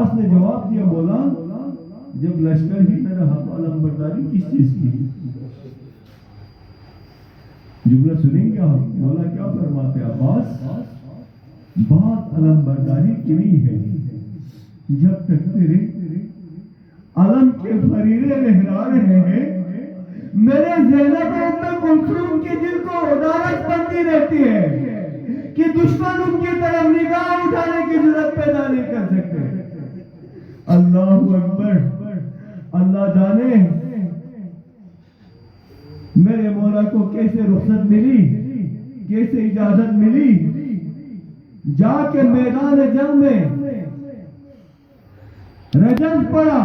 عباس نے جواب دیا، مولا جب لشکر ہی میرا حق علم برداری کس چیز کی؟ جملہ سنیں گے آپ، مولا کیا فرماتے؟ عباس بات علم برداری کی نہیں ہے، جب تک تیرے علم کے فریرے لہرا رہے ہیں میرے زینب ام کلثوم کے دل کو عدالت بنتی رہتی ہے کہ دشمن ان کی طرف نگاہ اٹھانے کی ضرورت پیدا نہیں کر سکتے۔ اللہ اکبر، اللہ جانے میرے مولا کو کیسے رخصت ملی، کیسے اجازت ملی، جا کے میدان جنگ میں رجز پڑا۔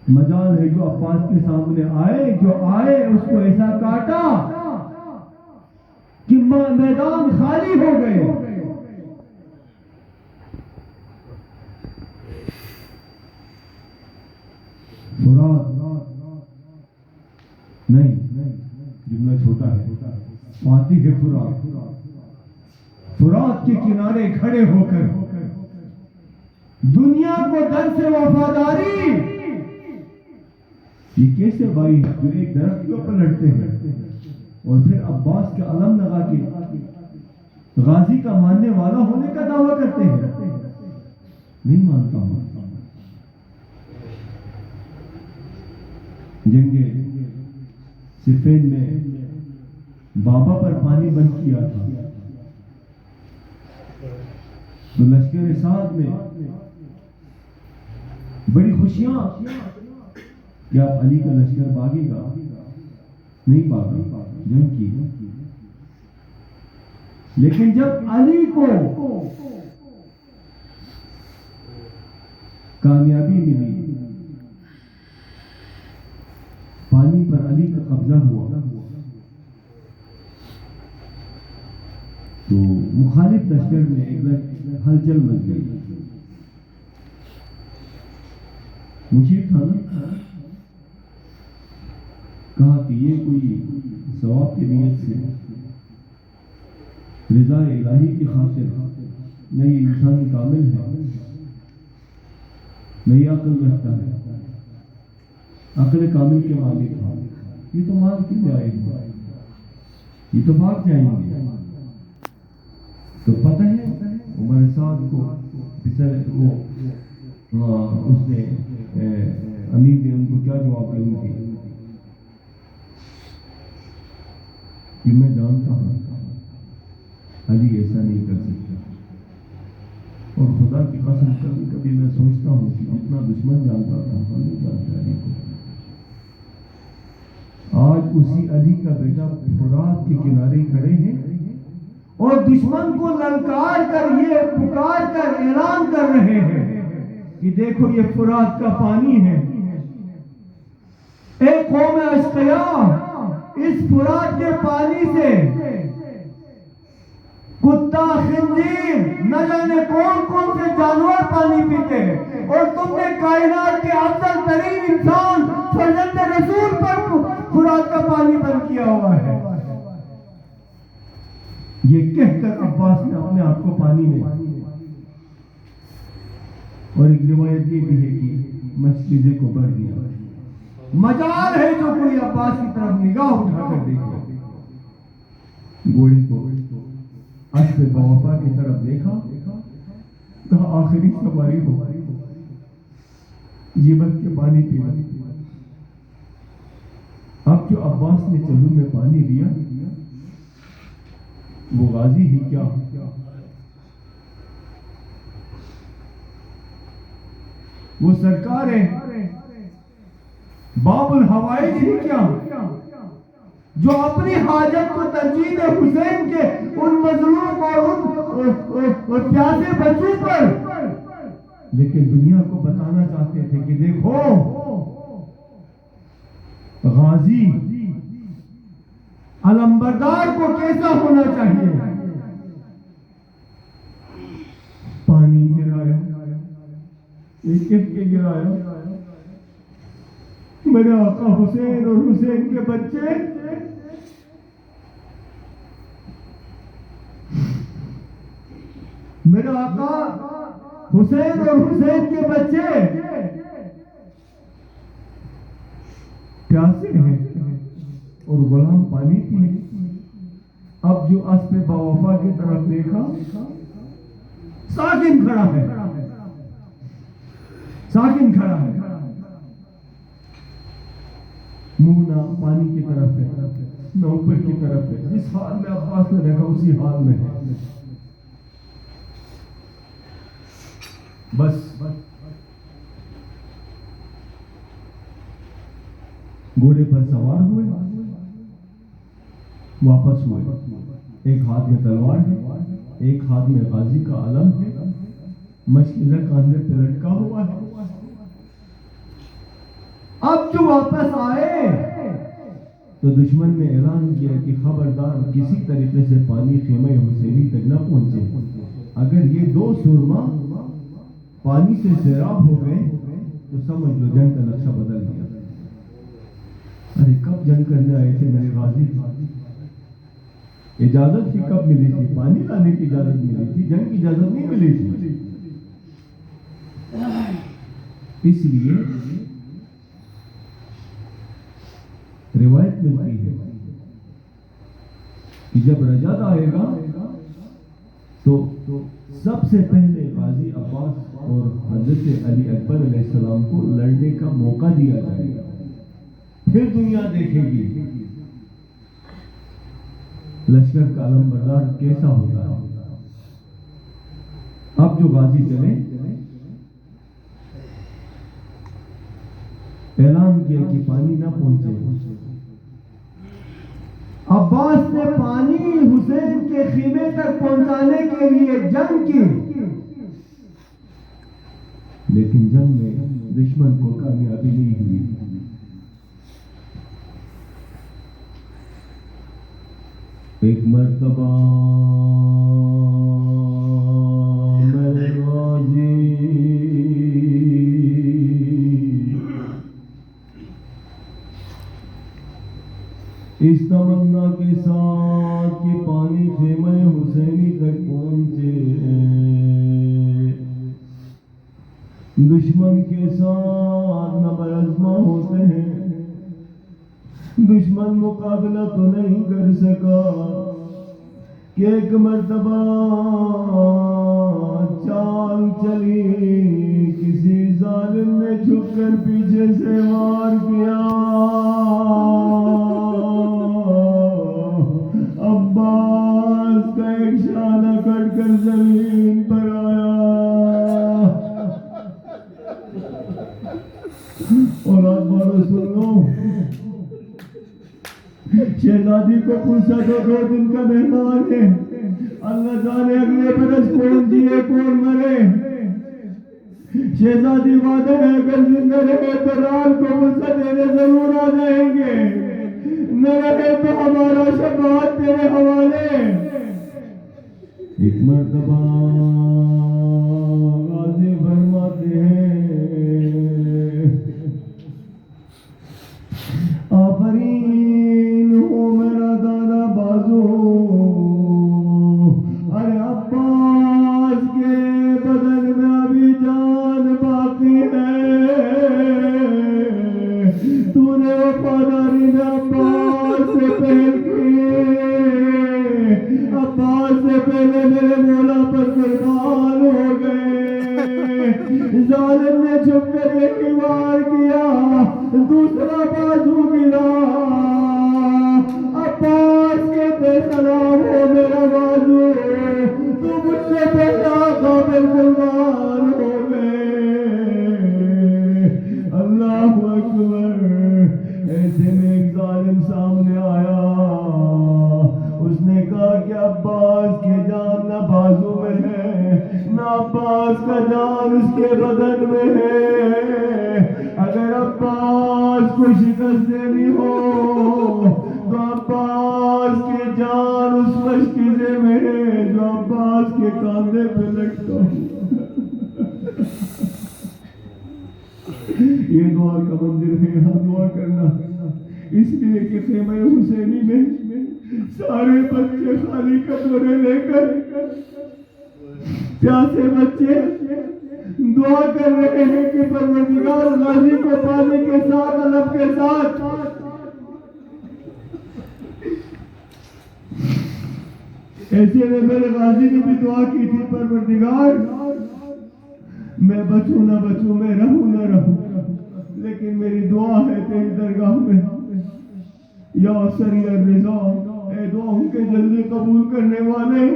مجال ہے جو عباس کے سامنے آئے، جو آئے اس کو ایسا کاٹا کہ میدان خالی ہو گئے۔ فرات نہیں، جملہ چھوٹا ہے، فاتح ہے فرات۔ فرات کے کنارے کھڑے ہو کر دنیا کو در سے وفاداری، یہ کیسے بھائی جو ایک درخت کے اوپر لڑتے ہیں اور پھر عباس کا علم لگا کے غازی کا ماننے والا ہونے کا دعویٰ کرتے ہیں؟ نہیں مانتا ہوں۔ جنگ صفین میں بابا پر پانی بند کیا تھا تو لشکر سعد میں بڑی خوشیاں کہ آپ علی کا لشکر بھاگے گا، نہیں بھاگا، جنگ کی۔ لیکن جب علی کو کامیابی ملی، پانی پر علی کا قبضہ ہوا، تو مخالف لشکر میں ایک ہلچل مچ گئی۔ مشیر تھا نا، کہا کہ یہ کوئی ثواب کی نیت سے، رضا الہی کی خاطر نہ یہ انسان کامل ہے، نہ یہ عقل رکھتا ہے، عقل کامل کے مالک ہے، یہ تو مال کیوں جائے گا، یہ تو بھاگ جائیں گے۔ تو پتہ ہے عمر سعد کو اس نے امیر نے ان کو کیا جواب دیا کہ میں جانتا ہوں علی ایسا نہیں کر سکتا، اور خدا کی قسم کبھی کبھی میں سوچتا ہوں کہ جتنا دشمن جانتا تھا ہم نہیں جانتے علی کو۔ آج اسی علی کا بیٹا فرات کے کنارے کھڑے ہیں اور دشمن کو للکار کر یہ پکار کر اعلان کر رہے ہیں کہ دیکھو یہ فرات کا پانی ہے، اے قوم اشقیاء، اس فرات کے پانی سے کتا، خنزیر، نہ جانے کون کون سے جانور پانی پیتے ہیں، اور تم نے کائنات کے افضل ترین انسان فرزند رسول پر فرات کا پانی بند کیا ہوا ہے۔ یہ کہہ کر عباس نے اپنے آپ کو پانی میں، اور ایک روایت یہ بھی ہے کہ مسجدے کو بھر دیا۔ مجال ہے جو کوئی عباس کی طرف نگاہ اٹھا کر دیکھے۔ گھوڑے کو اسب بوفا کی طرف دیکھا، کہا آخری سواری ہو، جیبت کے پانی پینا۔ اب جو عباس نے چلو میں پانی لیا، وہ غازی ہی کیا، وہ سرکار ہے باب الحوائج ہی کیا، جو اپنی حاجت کو ترجیح حسین کے ان مظلوم اور پیاسے بچوں پر، لیکن دنیا کو بتانا چاہتے تھے کہ دیکھو غازی علمبردار کو کیسا ہونا چاہیے۔ پانی گرایا، ایک ایک کے گرایا، میرے آقا حسین اور حسین کے بچے میرے آقا حسین اور حسین کے بچے پیاسے ہیں اور غلام پانی پیے. اب جو اسب باوفا کی طرف دیکھا ساکن کھڑا ہے، ساکن کھڑا ہے، منہ نہ پانی کی طرف ہے نہ اوپر کی طرف ہے. جس حال میں عباس نے دیکھا اسی حال میں ہے. بس گھوڑے پر سوار ہوئے، واپس ہوئے. ایک ہاتھ میں تلوار ہے، ایک ہاتھ میں غازی کا علم ہے، مشکلہ کاندھے پہ لٹکا ہوا ہے. اب جو واپس آئے تو دشمن نے اعلان کیا کہ خبردار کسی طریقے سے پانی خیمہ حسینی تک نہ پہنچے. اگر یہ دو سرما پانی سے سیراب ہو گئے تو سمجھ لو جنگ کا نقشہ بدل گیا. ارے کب جنگ کرنے آئے تھے میرے غازی؟ اجازت ہی کب ملی تھی؟ پانی لانے کی اجازت ملی تھی، جنگ کی اجازت نہیں ملی تھی. اس لیے روایت ملتی ہے کہ جب رجب آئے گا تو سب سے پہلے غازی عباس اور حضرت علی اکبر علیہ السلام کو لڑنے کا موقع دیا جائے گا. پھر دنیا دیکھے گی لشکر کا علم بردار کیسا ہوتا ہے. اب جو غازی چلے اعلان کیا کہ پانی نہ پہنچے. عباس نے پانی حسین کے خیمے تک پہنچانے کے لیے جنگ کی، لیکن جنگ میں دشمن کو کامیابی نہیں ہوئی. ایک مرتبہ میرے غازی اس تمنا کے ساتھ کہ پانی خیمہ حسینی تک پہنچے، دشمن کے ساتھ نبرزما ہوتے ہیں. دشمن مقابلہ تو نہیں کر سکا کہ ایک مرتبہ چال چلی، کسی ظالم نے چھپ کر پیچھے سے وار کیا. عباس کا ایک شانہ کٹ کر زمین پر آیا اور بارو سن لو. شہزادی کو پوچھا تو 2 دن کا مہمان ہے، اللہ جانے اگلے برس کون جیے کون مرے. شہزادی وعدہ ہے اگر زندہ رہے تو رات کو غصہ دینے ضرور آ جائیں گے، نہ رہے تو ہمارا شفاعت تیرے حوالے. ایک مرتبہ غازی فرماتے ہیں آفرین ہو میرا دادا بازو، ارے عباس کے بدن میں ابھی جان باقی ہے. تو نے وفاداری میں عباس سے پہل کی، عباس سے پہلے میرے مولا پر قربان ہو گئے. ظالم نے چھپ کر ایک وار کیا، دوسرا بازو گرا. عباس کہتے سلام ہو میرا بازو، تو مجھ سے پہلا قابل قربان ہو گئے. اللہ اکبر. ایسے میں ایک ظالم سامنے آیا، اس نے کہا کہ عباس کی جان نہ بازو میں ہے، نہ عباس کا جان اس کے بدن میں ہے. اگر عباس کو شکست دینی ہو تو عباس کی جان اس مشکلے میں ہے جو عباس کے کاندھے پہ لٹکا ہوا. یہ دعا کا منظر ہے، یہاں دعا کرنا، اس لیے کہ خیمہ حسینی میں سارے بچے خالی کٹورے لے کر، پیاسے بچے دعا کر رہے ہیں کہ پروردگار غازی کو پانی کے ساتھ علم کے ساتھ ایسے میں میرے غازی نے بھی دعا کی تھی پروردگار میں بچوں نہ بچوں میں رہوں نہ رہوں لیکن میری دعا ہے تیری درگاہ میں یا سریع الرضا اے دعاؤں کے جلدی قبول کرنے والے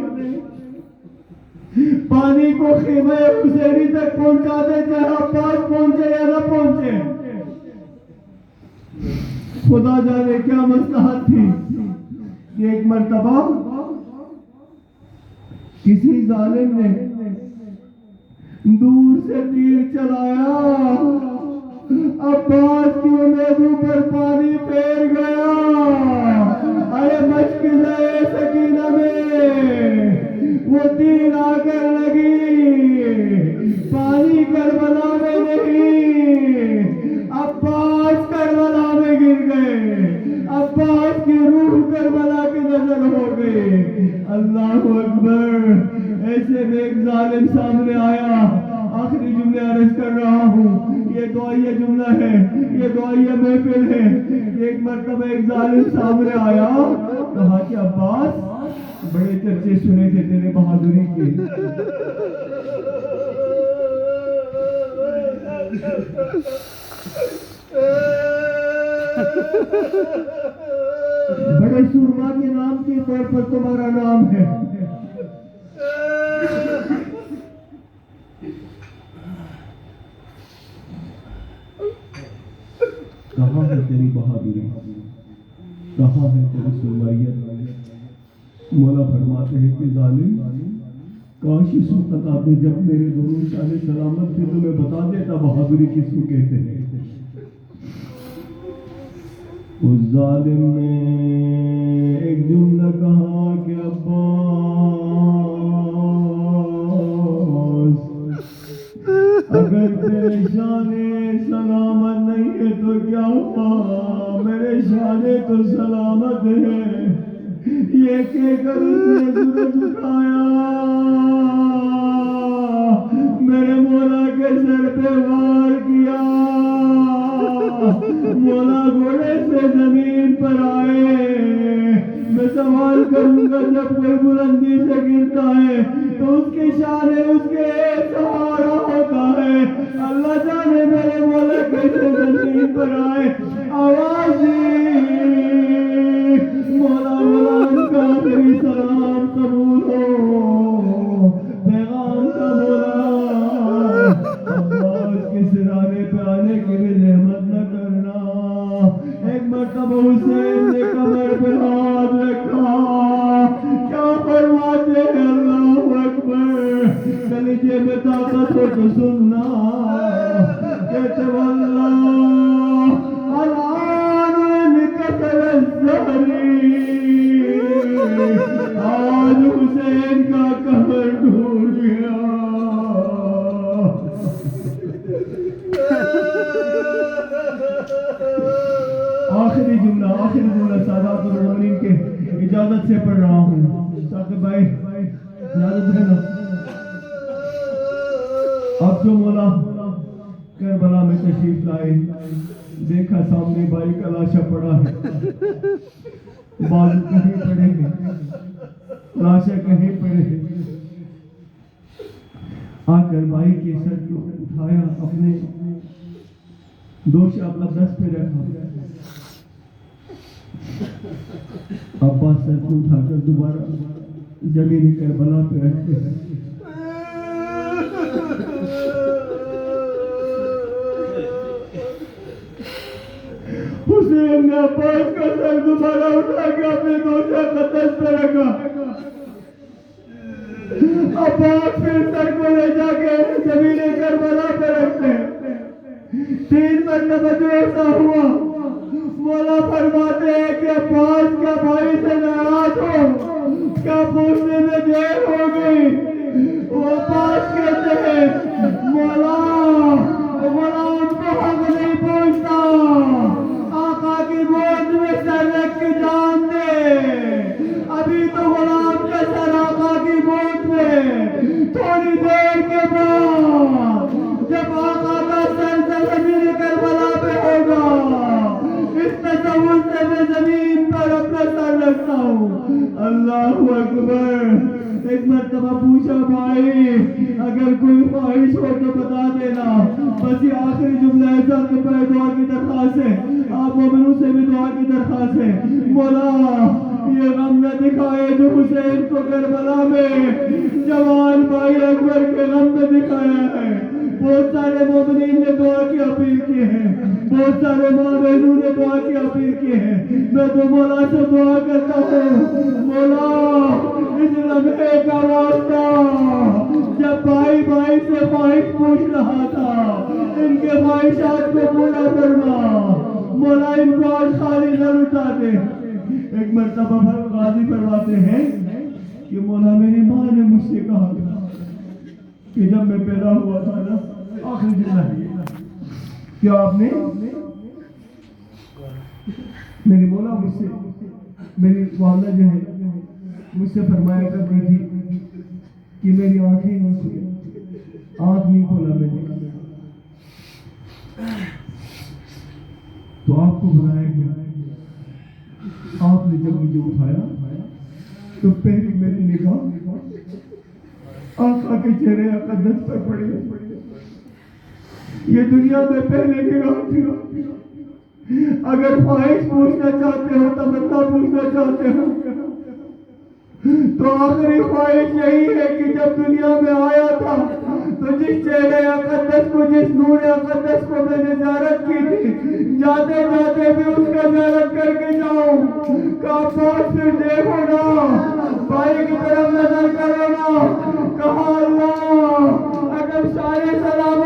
پانی کو خیمہ حسینی تک پہنچا دے چاہے عباس پہنچے یا نہ پہنچے خدا جانے کیا مصلحت تھی کہ ایک مرتبہ کسی ظالم نے دور سے تیر چلایا عباس کی امیدوں پر پانی پھیر گیا ارے مشکل ہے سکینہ میں وہ تیر آ کر لگی پانی کربلا میں نہیں عباس کربلا میں گر گئے عباس کی روح کربلا کی نظر ہو گئی اللہ اکبر ایسے میں ایک ظالم سامنے آیا آخری جملے عرض کر رہا ہوں یہ دعائیہ جملہ ہے یہ دعائیہ محفل ہے ایک مرتبہ ایک ظالم سامنے آیا کہا کہ عباس بڑے چرچے سنے تھے تیرے بہادری کے بڑے سورما کے نام کے طور پر تمہارا نام ہے کہاں ہے تیری بہادری کہاں ہے تیری سرمایت مولا فرماتے ہیں کہ ظالم کاش اس وقت آپ نے جب میرے دونوں شان سلامت تھے تو میں بتا دیتا بہادری کس کو کہتے ہیں اس ظالم نے ایک جملہ کہا کہ عباس اگر تیرے شان سلامت نہیں ہے تو کیا ہوا میرے شان تو سلامت ہے یہ کہہ کر اس نے سورج اٹھایا میرے مولا کے سر پہ وار کیا مولا گھوڑے سے زمین پر آئے میں سوال کروں گا جب کوئی بلندی سے گرتا ہے تو اس کی شان اس کے سہارا ہوتا ہے اللہ جانے میرے مولا کیسے زمین پر آئے آواز دی مولا مولا ان کا میری سلام قبول ہو پیغام کا مولا عباس کے سرانے پہ آنے کے لیے نعمت نہ کرنا ایک مرتبہ حسین نے کمر پہ ہاتھ رکھا کیا فرماتے ہیں اللہ اکبر کلیجے میں طاقت ہو تو سننا کہتے واللہ الان انکسر الزہری آج حسین کا قبر ڈھونڈ گیا آخری جملہ سادات العالمین کے اجازت سے پڑھ رہا ہوں ثاقب بھائی اجازت ہے نا اب جو مولا کربلا میں تشریف لائے دیکھا سامنے بھائی کا لاشا پڑا ہے بازو کہیں پڑے ہیں لاشا کہیں پڑے ہیں آ کر بھائی کے سر کو اٹھایا اپنے دوش اقدس پہ رکھا عباس سر کو اٹھا کر دوبارہ زمین کربلا پہ رکھتے ہیں حسین نے عباس کا سر دوبارہ اٹھا کے اپنے دوش اقدس پہ رکھا عباس پھر سر کو لے جا کے زمین کربلا پہ رکھتے ہیں 3 مرتبہ جو ایسا ہوا مولا فرماتے ہیں کہ عباس کیا بھائی سے ناراض ہو کیا پوچھنے میں دیر ہو گئی وہ عباس کہتے ہیں مولا غلام کو حق نہیں پہنچتا آقا کی گود میں سر رکھ کے جان دے ابھی تو غلام کا سر آقا کی گود میں تھوڑی دیر کے بعد مرتبہ پوچھا بھائی اگر کوئی خواہش ہو تو بتا دینا. بس یہ آخری جملہ ایسا کہ پہلے دعا کی درخواست ہے, آپ مومنوں سے بھی دعا کی درخواست ہے. مولا یہ غم نہ دکھائے جو حسین کو کربلا میں جوان بھائی اکبر کے غم میں دکھایا ہے. بہت سارے مومنین نے دعا کی اپیل کی ہے, بہت سارے ماں بہنوں نے دعا کی اپیل کی ہے. میں تو مولا سے دعا کرتا ہوں, مولا اس لمحے کا واسطہ جب بھائی بھائی سے خواہش پوچھ رہا تھا, ان کے خواہشات کو پورا کرنا. مولا ان کو آج خالی نہ لٹا دے. ایک مرتبہ غازی فرماتے ہیں کہ مولا میری ماں نے مجھ سے کہا کہ جب میں پیدا ہوا تھا نا, آخری جملہ کیا آپ نے میری مولا مجھ سے, میری والدہ جو ہے مجھ سے فرمایا کرتی تھی کہ میری آنکھیں نہیں کھلی, آنکھ نہیں کھولا میں نے, تو آپ کو بنایا گیا. آپ نے جب مجھے اٹھایا تو پہلی میری نگاہ آقا کے چہرے اقدس پر پڑی. یہ دنیا میں پہلے نگاہ تھی. اگر خواہش پوچھنا چاہتے ہو, تمنا پوچھنا چاہتے ہو, تو آخری خواہش یہی ہے کہ جب دنیا میں آیا تھا تو جس چہرے اقدس کو, جس نور اقدس کو میں نے زیارت کی تھی, جاتے جاتے بھی اس کا زیارت کر کے جاؤں. کعبہ پھر دیکھو نا, بھائی کی طرف نظر کرو نا. کہا اللہ اگر سارے سلام